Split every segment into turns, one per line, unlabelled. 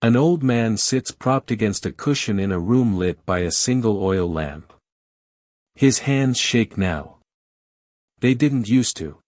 An old man sits propped against a cushion in a room lit by a single oil lamp. His hands shake now. They didn't used to.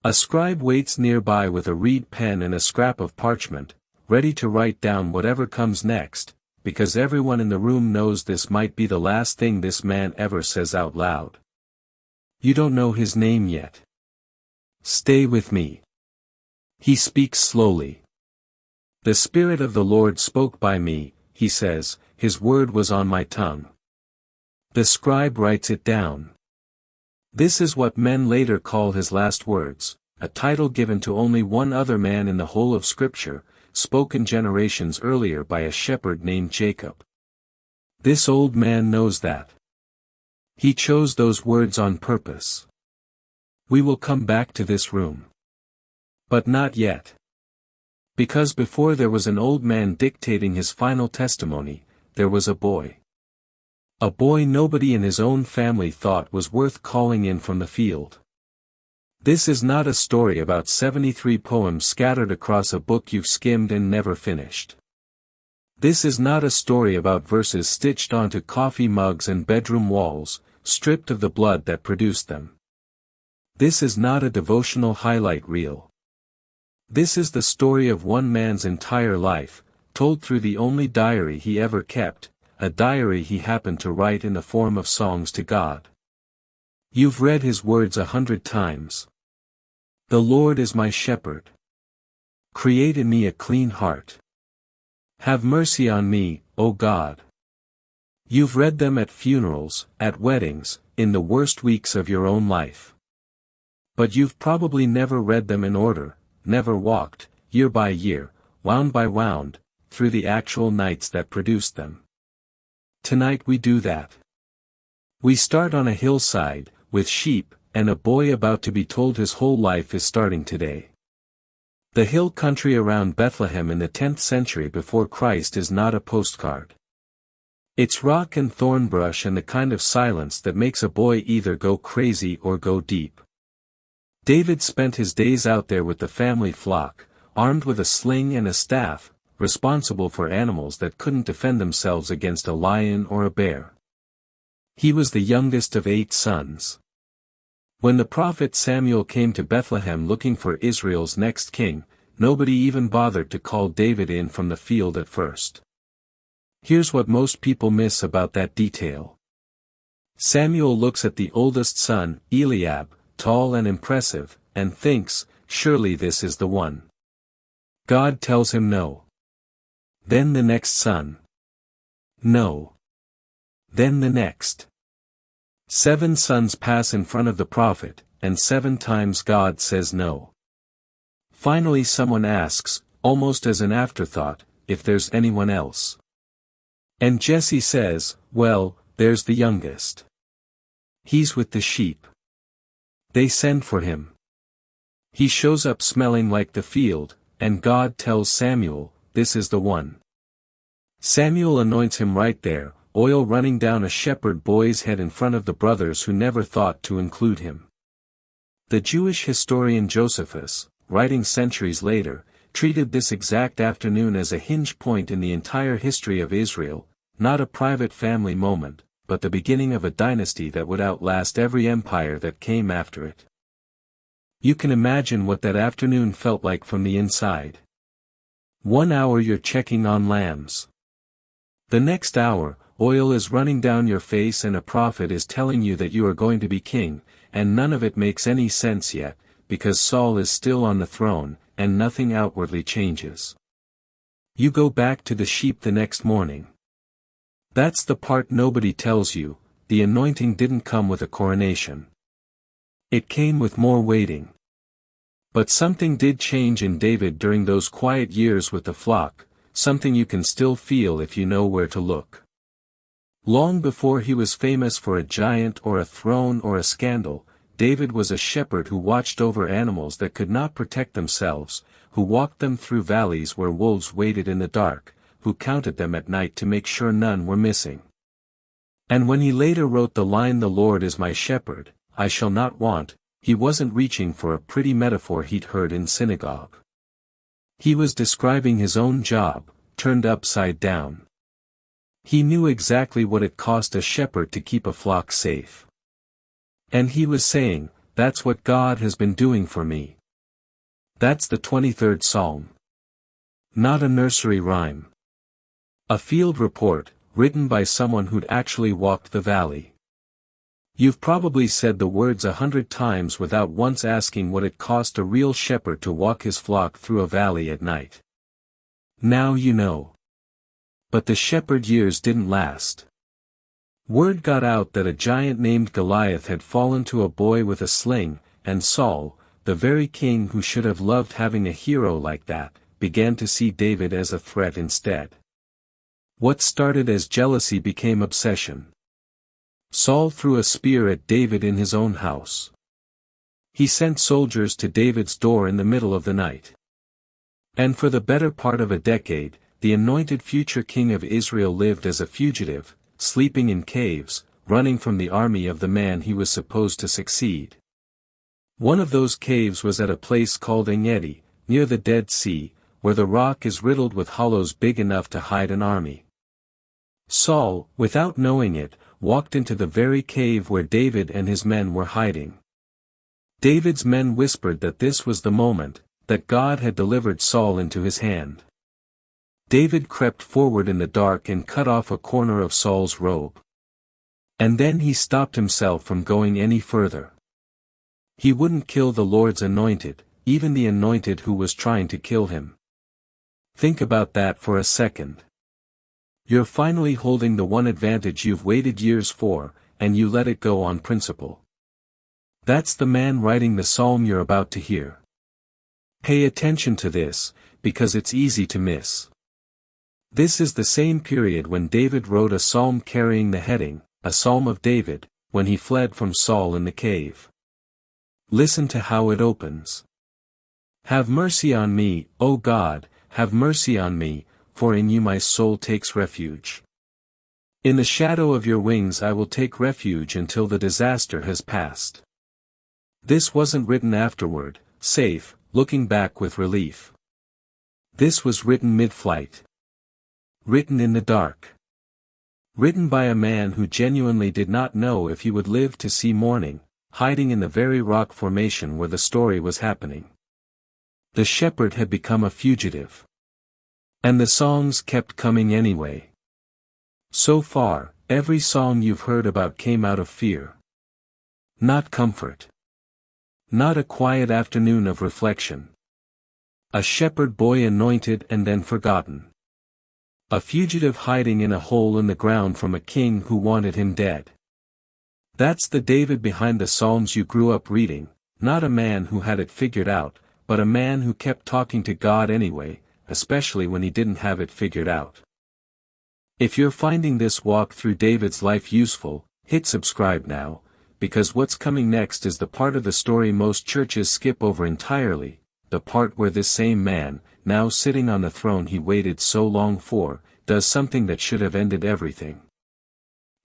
A scribe waits nearby with a reed pen and a scrap of parchment, ready to write down whatever comes next, because everyone in the room knows this might be the last thing this man ever says out loud. You don't know his name yet. Stay with me. He speaks slowly. The Spirit of the Lord spoke by me, he says, his word was on my tongue. The scribe writes it down. This is what men later call his last words, a title given to only one other man in the whole of Scripture, spoken generations earlier by a shepherd named Jacob. This old man knows that. He chose those words on purpose. We will come back to this room. But not yet. Because before there was an old man dictating his final testimony, there was a boy. A boy nobody in his own family thought was worth calling in from the field. This is not a story about 73 poems scattered across a book you've skimmed and never finished. This is not a story about verses stitched onto coffee mugs and bedroom walls, stripped of the blood that produced them. This is not a devotional highlight reel. This is the story of one man's entire life, told through the only diary he ever kept, a diary he happened to write in the form of songs to God. You've read his words 100 times. The Lord is my shepherd. Create in me a clean heart. Have mercy on me, O God. You've read them at funerals, at weddings, in the worst weeks of your own life. But you've probably never read them in order, never walked, year by year, wound by wound, through the actual nights that produced them. Tonight we do that. We start on a hillside, with sheep, and a boy about to be told his whole life is starting today. The hill country around Bethlehem in the 10th century before Christ is not a postcard. It's rock and thorn brush and the kind of silence that makes a boy either go crazy or go deep. David spent his days out there with the family flock, armed with a sling and a staff, responsible for animals that couldn't defend themselves against a lion or a bear. He was the youngest of 8 sons. When the prophet Samuel came to Bethlehem looking for Israel's next king, nobody even bothered to call David in from the field at first. Here's what most people miss about that detail. Samuel looks at the oldest son, Eliab, tall and impressive, and thinks, surely this is the one. God tells him no. Then the next son. No. Then the next. 7 sons pass in front of the prophet, and 7 times God says no. Finally someone asks, almost as an afterthought, if there's anyone else. And Jesse says, well, there's the youngest. He's with the sheep. They send for him. He shows up smelling like the field, and God tells Samuel, this is the one. Samuel anoints him right there, oil running down a shepherd boy's head in front of the brothers who never thought to include him. The Jewish historian Josephus, writing centuries later, treated this exact afternoon as a hinge point in the entire history of Israel, not a private family moment, but the beginning of a dynasty that would outlast every empire that came after it. You can imagine what that afternoon felt like from the inside. 1 hour you're checking on lambs. The next hour, oil is running down your face and a prophet is telling you that you are going to be king, and none of it makes any sense yet, because Saul is still on the throne, and nothing outwardly changes. You go back to the sheep the next morning. That's the part nobody tells you, the anointing didn't come with a coronation. It came with more waiting. But something did change in David during those quiet years with the flock, something you can still feel if you know where to look. Long before he was famous for a giant or a throne or a scandal, David was a shepherd who watched over animals that could not protect themselves, who walked them through valleys where wolves waited in the dark, who counted them at night to make sure none were missing. And when he later wrote the line "The Lord is my shepherd, I shall not want," he wasn't reaching for a pretty metaphor he'd heard in synagogue. He was describing his own job, turned upside down. He knew exactly what it cost a shepherd to keep a flock safe. And he was saying, "That's what God has been doing for me." That's the 23rd Psalm. Not a nursery rhyme. A field report, written by someone who'd actually walked the valley. You've probably said the words 100 times without once asking what it cost a real shepherd to walk his flock through a valley at night. Now you know. But the shepherd years didn't last. Word got out that a giant named Goliath had fallen to a boy with a sling, and Saul, the very king who should have loved having a hero like that, began to see David as a threat instead. What started as jealousy became obsession. Saul threw a spear at David in his own house. He sent soldiers to David's door in the middle of the night. And for the better part of a decade, the anointed future king of Israel lived as a fugitive, sleeping in caves, running from the army of the man he was supposed to succeed. One of those caves was at a place called Engedi, near the Dead Sea, where the rock is riddled with hollows big enough to hide an army. Saul, without knowing it, walked into the very cave where David and his men were hiding. David's men whispered that this was the moment, that God had delivered Saul into his hand. David crept forward in the dark and cut off a corner of Saul's robe. And then he stopped himself from going any further. He wouldn't kill the Lord's anointed, even the anointed who was trying to kill him. Think about that for a second. You're finally holding the one advantage you've waited years for, and you let it go on principle. That's the man writing the psalm you're about to hear. Pay attention to this, because it's easy to miss. This is the same period when David wrote a psalm carrying the heading, A Psalm of David, when he fled from Saul in the cave. Listen to how it opens. Have mercy on me, O God, have mercy on me, for in you my soul takes refuge. In the shadow of your wings I will take refuge until the disaster has passed. This wasn't written afterward, safe, looking back with relief. This was written mid-flight. Written in the dark. Written by a man who genuinely did not know if he would live to see morning, hiding in the very rock formation where the story was happening. The shepherd had become a fugitive. And the songs kept coming anyway. So far, every song you've heard about came out of fear. Not comfort. Not a quiet afternoon of reflection. A shepherd boy anointed and then forgotten. A fugitive hiding in a hole in the ground from a king who wanted him dead. That's the David behind the Psalms you grew up reading, not a man who had it figured out, but a man who kept talking to God anyway, especially when he didn't have it figured out. If you're finding this walk through David's life useful, hit subscribe now, because what's coming next is the part of the story most churches skip over entirely, the part where this same man, now sitting on the throne he waited so long for, does something that should have ended everything.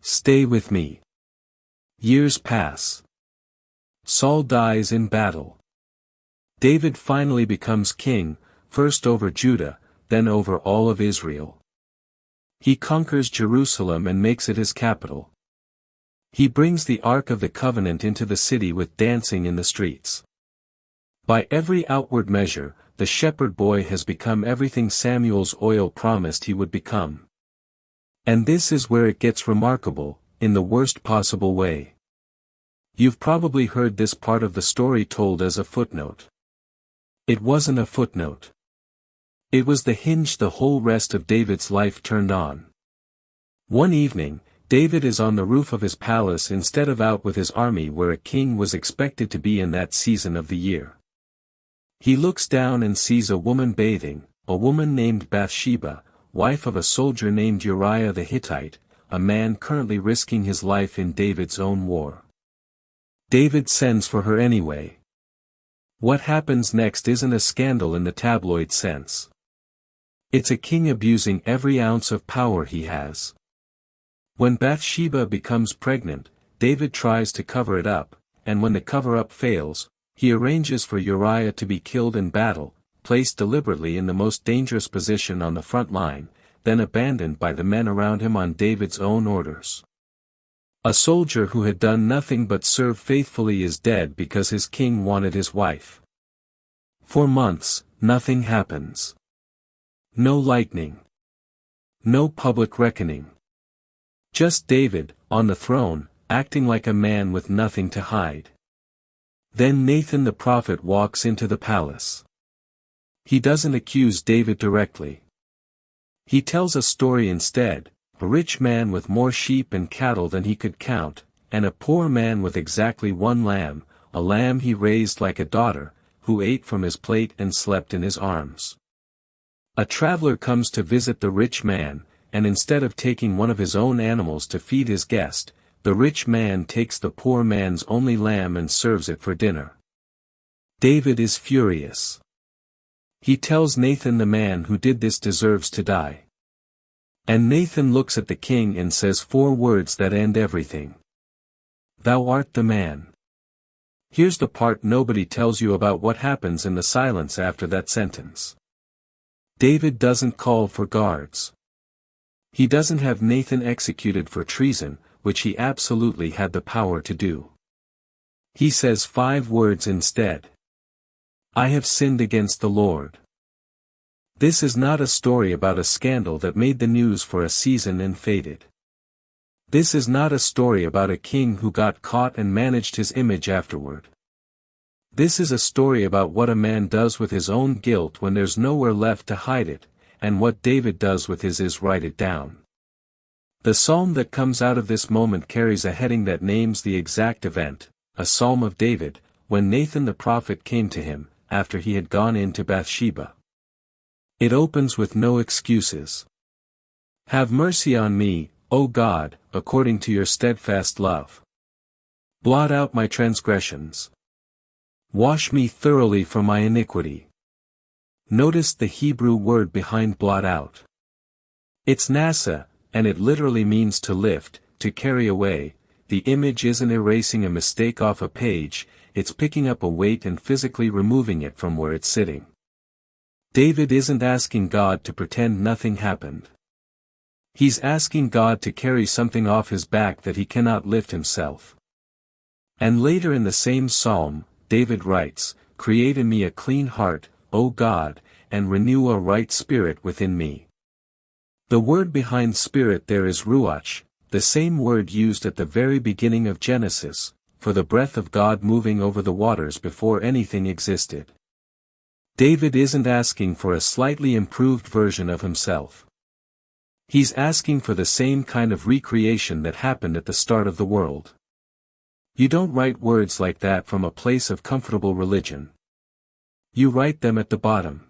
Stay with me. Years pass. Saul dies in battle. David finally becomes king, first over Judah, then over all of Israel. He conquers Jerusalem and makes it his capital. He brings the Ark of the Covenant into the city with dancing in the streets. By every outward measure, the shepherd boy has become everything Samuel's oil promised he would become. And this is where it gets remarkable, in the worst possible way. You've probably heard this part of the story told as a footnote. It wasn't a footnote. It was the hinge the whole rest of David's life turned on. One evening, David is on the roof of his palace instead of out with his army where a king was expected to be in that season of the year. He looks down and sees a woman bathing, a woman named Bathsheba, wife of a soldier named Uriah the Hittite, a man currently risking his life in David's own war. David sends for her anyway. What happens next isn't a scandal in the tabloid sense. It's a king abusing every ounce of power he has. When Bathsheba becomes pregnant, David tries to cover it up, and when the cover-up fails, he arranges for Uriah to be killed in battle, placed deliberately in the most dangerous position on the front line, then abandoned by the men around him on David's own orders. A soldier who had done nothing but serve faithfully is dead because his king wanted his wife. For months, nothing happens. No lightning. No public reckoning. Just David, on the throne, acting like a man with nothing to hide. Then Nathan the prophet walks into the palace. He doesn't accuse David directly. He tells a story instead: a rich man with more sheep and cattle than he could count, and a poor man with exactly one lamb, a lamb he raised like a daughter, who ate from his plate and slept in his arms. A traveler comes to visit the rich man, and instead of taking one of his own animals to feed his guest, the rich man takes the poor man's only lamb and serves it for dinner. David is furious. He tells Nathan the man who did this deserves to die. And Nathan looks at the king and says 4 words that end everything. Thou art the man. Here's the part nobody tells you about what happens in the silence after that sentence. David doesn't call for guards. He doesn't have Nathan executed for treason, which he absolutely had the power to do. He says 5 words instead. I have sinned against the Lord. This is not a story about a scandal that made the news for a season and faded. This is not a story about a king who got caught and managed his image afterward. This is a story about what a man does with his own guilt when there's nowhere left to hide it, and what David does with his is write it down. The psalm that comes out of this moment carries a heading that names the exact event, a psalm of David, when Nathan the prophet came to him, after he had gone into Bathsheba. It opens with no excuses. Have mercy on me, O God, according to your steadfast love. Blot out my transgressions. Wash me thoroughly from my iniquity. Notice the Hebrew word behind blot out. It's nasa, and it literally means to lift, to carry away. The image isn't erasing a mistake off a page, it's picking up a weight and physically removing it from where it's sitting. David isn't asking God to pretend nothing happened. He's asking God to carry something off his back that he cannot lift himself. And later in the same psalm, David writes, Create in me a clean heart, O God, and renew a right spirit within me. The word behind spirit there is ruach, the same word used at the very beginning of Genesis, for the breath of God moving over the waters before anything existed. David isn't asking for a slightly improved version of himself. He's asking for the same kind of recreation that happened at the start of the world. You don't write words like that from a place of comfortable religion. You write them at the bottom.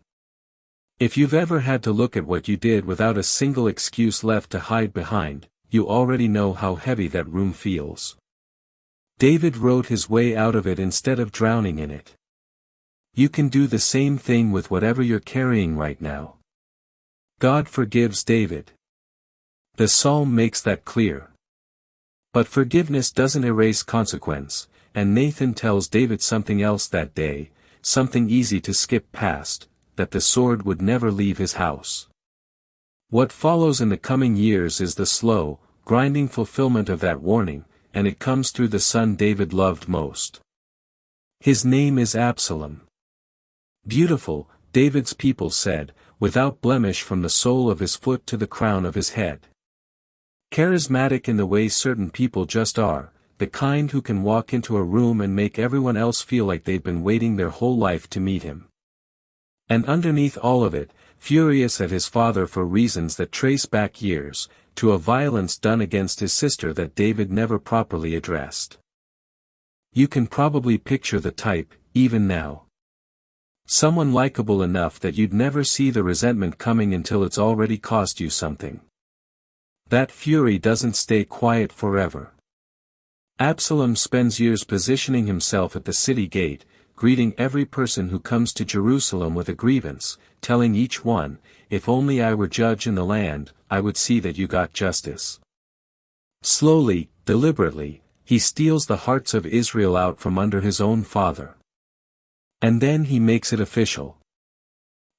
If you've ever had to look at what you did without a single excuse left to hide behind, you already know how heavy that room feels. David wrote his way out of it instead of drowning in it. You can do the same thing with whatever you're carrying right now. God forgives David. The psalm makes that clear. But forgiveness doesn't erase consequence, and Nathan tells David something else that day, something easy to skip past, that the sword would never leave his house. What follows in the coming years is the slow, grinding fulfillment of that warning, and it comes through the son David loved most. His name is Absalom. Beautiful, David's people said, without blemish from the sole of his foot to the crown of his head. Charismatic in the way certain people just are, the kind who can walk into a room and make everyone else feel like they've been waiting their whole life to meet him. And underneath all of it, furious at his father for reasons that trace back years, to a violence done against his sister that David never properly addressed. You can probably picture the type, even now. Someone likable enough that you'd never see the resentment coming until it's already cost you something. That fury doesn't stay quiet forever. Absalom spends years positioning himself at the city gate, greeting every person who comes to Jerusalem with a grievance, telling each one, if only I were judge in the land, I would see that you got justice. Slowly, deliberately, he steals the hearts of Israel out from under his own father. And then he makes it official.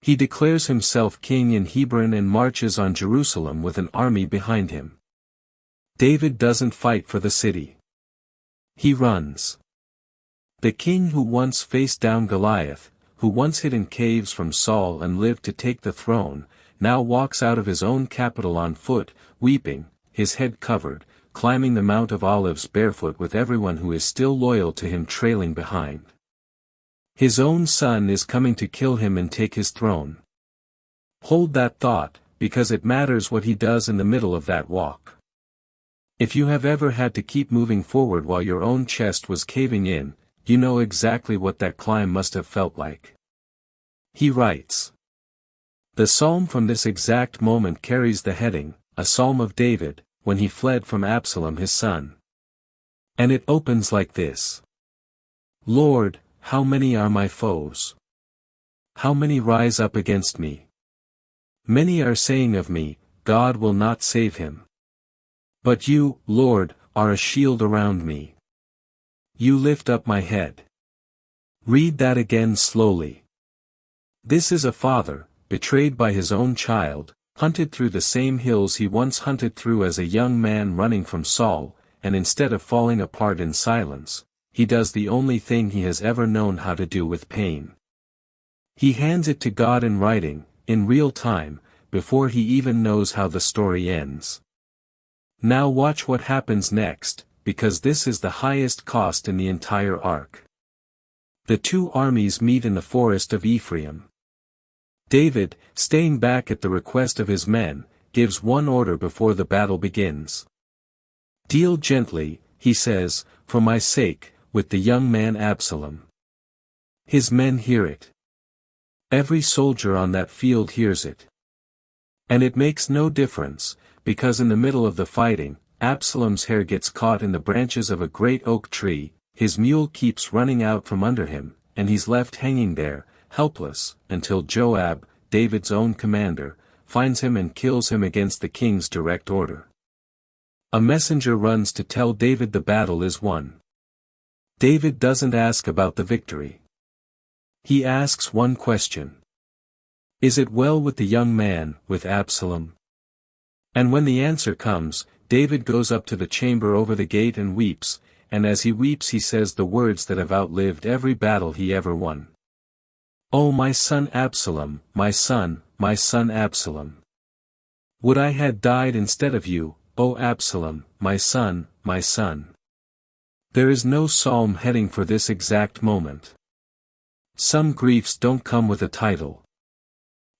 He declares himself king in Hebron and marches on Jerusalem with an army behind him. David doesn't fight for the city. He runs. The king who once faced down Goliath, who once hid in caves from Saul and lived to take the throne, now walks out of his own capital on foot, weeping, his head covered, climbing the Mount of Olives barefoot with everyone who is still loyal to him trailing behind. His own son is coming to kill him and take his throne. Hold that thought, because it matters what he does in the middle of that walk. If you have ever had to keep moving forward while your own chest was caving in, you know exactly what that climb must have felt like. He writes. The psalm from this exact moment carries the heading, A Psalm of David, when he fled from Absalom his son. And it opens like this. Lord, how many are my foes? How many rise up against me? Many are saying of me, God will not save him. But you, Lord, are a shield around me. You lift up my head. Read that again slowly. This is a father, betrayed by his own child, hunted through the same hills he once hunted through as a young man running from Saul, and instead of falling apart in silence, he does the only thing he has ever known how to do with pain. He hands it to God in writing, in real time, before he even knows how the story ends. Now watch what happens next, because this is the highest cost in the entire arc. The two armies meet in the forest of Ephraim. David, staying back at the request of his men, gives one order before the battle begins. Deal gently, he says, for my sake, with the young man Absalom. His men hear it. Every soldier on that field hears it. And it makes no difference, because in the middle of the fighting, Absalom's hair gets caught in the branches of a great oak tree, his mule keeps running out from under him, and he's left hanging there, helpless, until Joab, David's own commander, finds him and kills him against the king's direct order. A messenger runs to tell David the battle is won. David doesn't ask about the victory. He asks one question. Is it well with the young man, with Absalom? And when the answer comes, David goes up to the chamber over the gate and weeps, and as he weeps he says the words that have outlived every battle he ever won. Oh my son Absalom, my son Absalom. Would I had died instead of you, O Absalom, my son, my son. There is no psalm heading for this exact moment. Some griefs don't come with a title.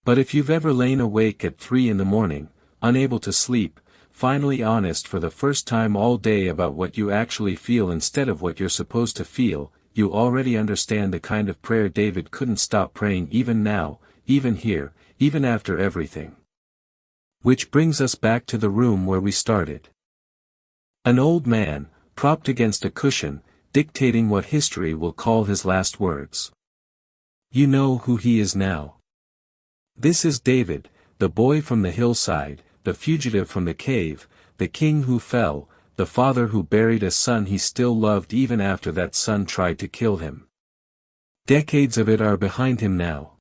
But if you've ever lain awake at 3 a.m, unable to sleep, finally honest for the first time all day about what you actually feel instead of what you're supposed to feel, you already understand the kind of prayer David couldn't stop praying even now, even here, even after everything. Which brings us back to the room where we started. An old man, propped against a cushion, dictating what history will call his last words. You know who he is now. This is David, the boy from the hillside, the fugitive from the cave, the king who fell, the father who buried a son he still loved even after that son tried to kill him. Decades of it are behind him now.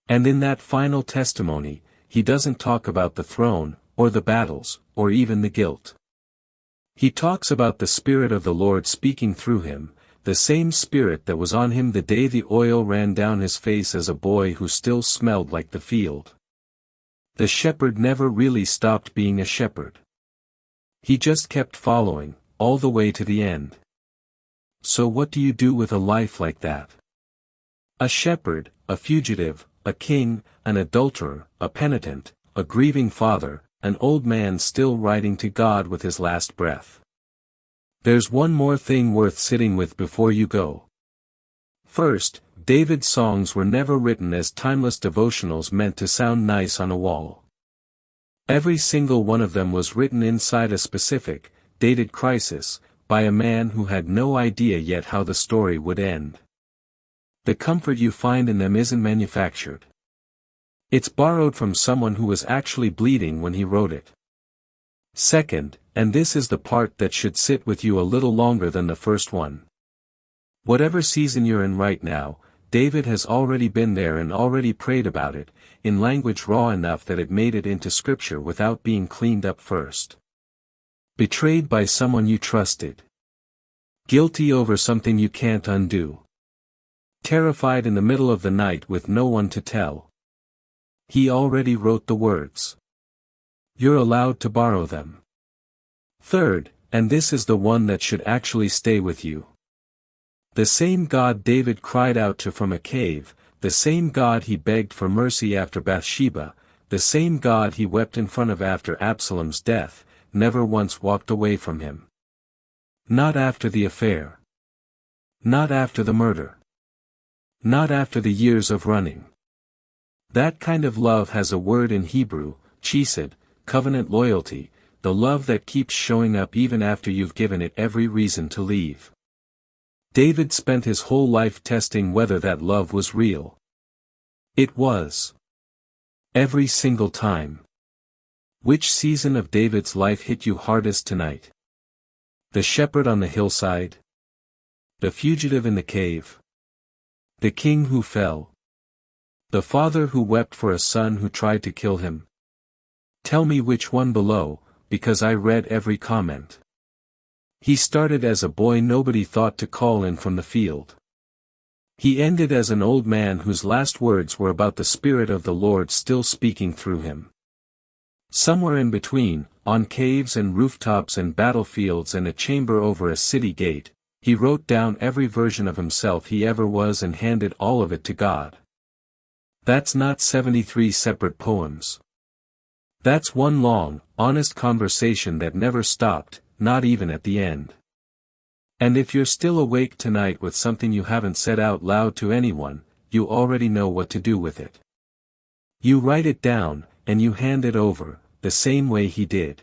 And in that final testimony, he doesn't talk about the throne, or the battles, or even the guilt. He talks about the Spirit of the Lord speaking through him, the same Spirit that was on him the day the oil ran down his face as a boy who still smelled like the field. The shepherd never really stopped being a shepherd. He just kept following, all the way to the end. So what do you do with a life like that? A shepherd, a fugitive, a king, an adulterer, a penitent, a grieving father, an old man still writing to God with his last breath. There's one more thing worth sitting with before you go. First, David's songs were never written as timeless devotionals meant to sound nice on a wall. Every single one of them was written inside a specific, dated crisis, by a man who had no idea yet how the story would end. The comfort you find in them isn't manufactured. It's borrowed from someone who was actually bleeding when he wrote it. Second, and this is the part that should sit with you a little longer than the first one. Whatever season you're in right now, David has already been there and already prayed about it, in language raw enough that it made it into scripture without being cleaned up first. Betrayed by someone you trusted. Guilty over something you can't undo. Terrified in the middle of the night with no one to tell. He already wrote the words. You're allowed to borrow them. Third, and this is the one that should actually stay with you. The same God David cried out to from a cave, the same God he begged for mercy after Bathsheba, the same God he wept in front of after Absalom's death, never once walked away from him. Not after the affair. Not after the murder. Not after the years of running. That kind of love has a word in Hebrew, chesed, covenant loyalty, the love that keeps showing up even after you've given it every reason to leave. David spent his whole life testing whether that love was real. It was. Every single time. Which season of David's life hit you hardest tonight? The shepherd on the hillside? The fugitive in the cave? The king who fell? The father who wept for a son who tried to kill him? Tell me which one below, because I read every comment. He started as a boy nobody thought to call in from the field. He ended as an old man whose last words were about the Spirit of the Lord still speaking through him. Somewhere in between, on caves and rooftops and battlefields and a chamber over a city gate, he wrote down every version of himself he ever was and handed all of it to God. That's not 73 separate poems. That's one long, honest conversation that never stopped, not even at the end. And if you're still awake tonight with something you haven't said out loud to anyone, you already know what to do with it. You write it down, and you hand it over, the same way he did.